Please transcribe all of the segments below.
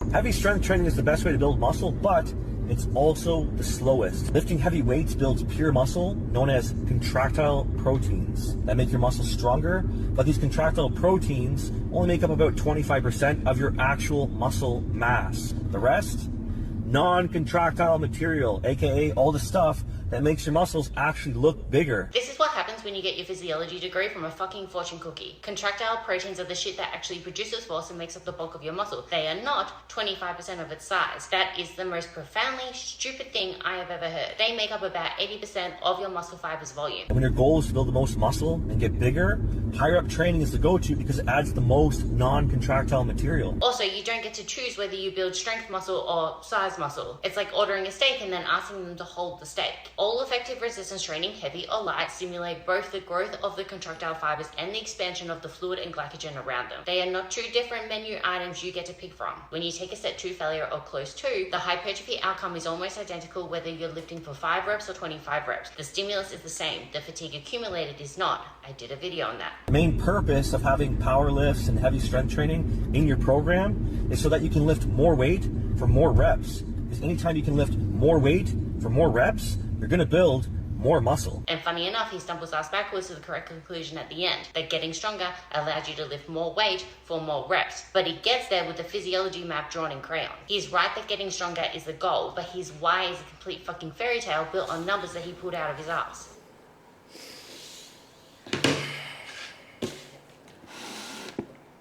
Heavy strength training is the best way to build muscle, but it's also the slowest. Lifting heavy weights builds pure muscle, known as contractile proteins, that make your muscles stronger, but these contractile proteins only make up about 25% of your actual muscle mass. The rest? Non-contractile material, aka all the stuff that makes your muscles actually look bigger. This is what happens when you get your physiology degree from a fucking fortune cookie. Contractile proteins are the shit that actually produces force and makes up the bulk of your muscle. They are not 25% of its size. That is the most profoundly stupid thing I have ever heard. They make up about 80% of your muscle fibers volume. When your goal is to build the most muscle and get bigger, higher up training is the go-to because it adds the most non-contractile material. Also, you don't get to choose whether you build strength muscle or size muscle. It's like ordering a steak and then asking them to hold the steak. All effective resistance training, heavy or light, stimulate both the growth of the contractile fibers and the expansion of the fluid and glycogen around them. They are not two different menu items you get to pick from. When you take a set 2 failure or close to, the hypertrophy outcome is almost identical whether you're lifting for 5 reps or 25 reps. The stimulus is the same. The fatigue accumulated is not. I did a video on that. The main purpose of having power lifts and heavy strength training in your program is so that you can lift more weight for more reps. Because anytime you can lift more weight for more reps, you're going to build more muscle. And funny enough, he stumbles us backwards to the correct conclusion at the end, that getting stronger allows you to lift more weight for more reps. But he gets there with the physiology map drawn in crayon. He's right that getting stronger is the goal, but his why is a complete fucking fairy tale built on numbers that he pulled out of his ass.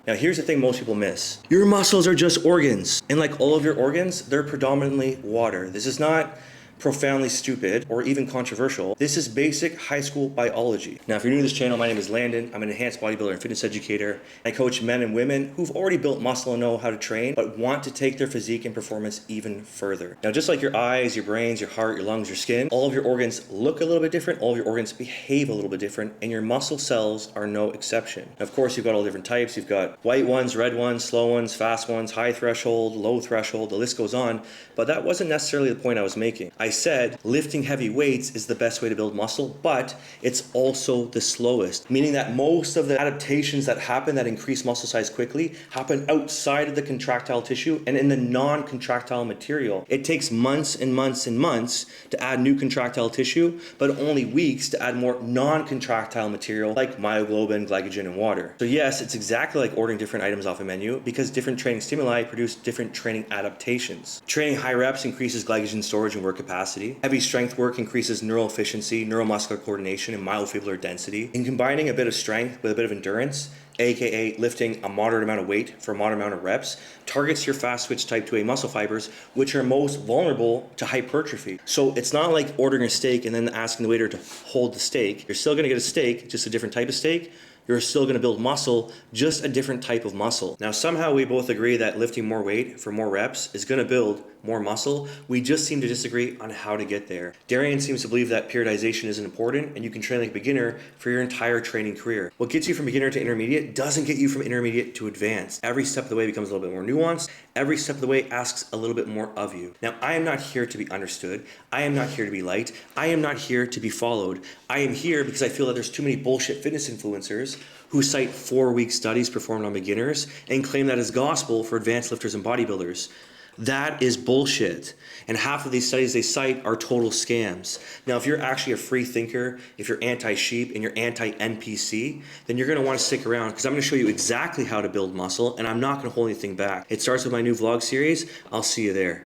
Now here's the thing most people miss. Your muscles are just organs. And like all of your organs, they're predominantly water. This is not profoundly stupid or even controversial. This is basic high school biology. Now, if you're new to this channel, my name is Landon. I'm an enhanced bodybuilder and fitness educator. I coach men and women who've already built muscle and know how to train, but want to take their physique and performance even further. Now, just like your eyes, your brains, your heart, your lungs, your skin, all of your organs look a little bit different, all of your organs behave a little bit different, and your muscle cells are no exception. Now, of course, you've got all different types. You've got white ones, red ones, slow ones, fast ones, high threshold, low threshold, the list goes on, but that wasn't necessarily the point I was making. I said lifting heavy weights is the best way to build muscle, but it's also the slowest, meaning that most of the adaptations that happen that increase muscle size quickly happen outside of the contractile tissue and in the non-contractile material. It takes months and months and months to add new contractile tissue, but only weeks to add more non-contractile material like myoglobin, glycogen, and water. So yes, it's exactly like ordering different items off a menu because different training stimuli produce different training adaptations. Training high reps increases glycogen storage and work capacity. Heavy strength work increases neural efficiency, neuromuscular coordination, and myofibrillar density. And combining a bit of strength with a bit of endurance, aka lifting a moderate amount of weight for a moderate amount of reps, targets your fast switch type 2A muscle fibers, which are most vulnerable to hypertrophy. So it's not like ordering a steak and then asking the waiter to hold the steak. You're still gonna get a steak, just a different type of steak. You're still gonna build muscle, just a different type of muscle. Now, somehow we both agree that lifting more weight for more reps is gonna build more muscle. We just seem to disagree on how to get there. Darian seems to believe that periodization isn't important and you can train like a beginner for your entire training career. What gets you from beginner to intermediate doesn't get you from intermediate to advanced. Every step of the way becomes a little bit more nuanced. Every step of the way asks a little bit more of you. Now, I am not here to be understood. I am not here to be liked. I am not here to be followed. I am here because I feel that there's too many bullshit fitness influencers who cite 4-week studies performed on beginners and claim that is gospel for advanced lifters and bodybuilders. That is bullshit. And half of these studies they cite are total scams. Now, if you're actually a free thinker, if you're anti-sheep and you're anti-NPC, then you're gonna wanna stick around because I'm gonna show you exactly how to build muscle and I'm not gonna hold anything back. It starts with my new vlog series. I'll see you there.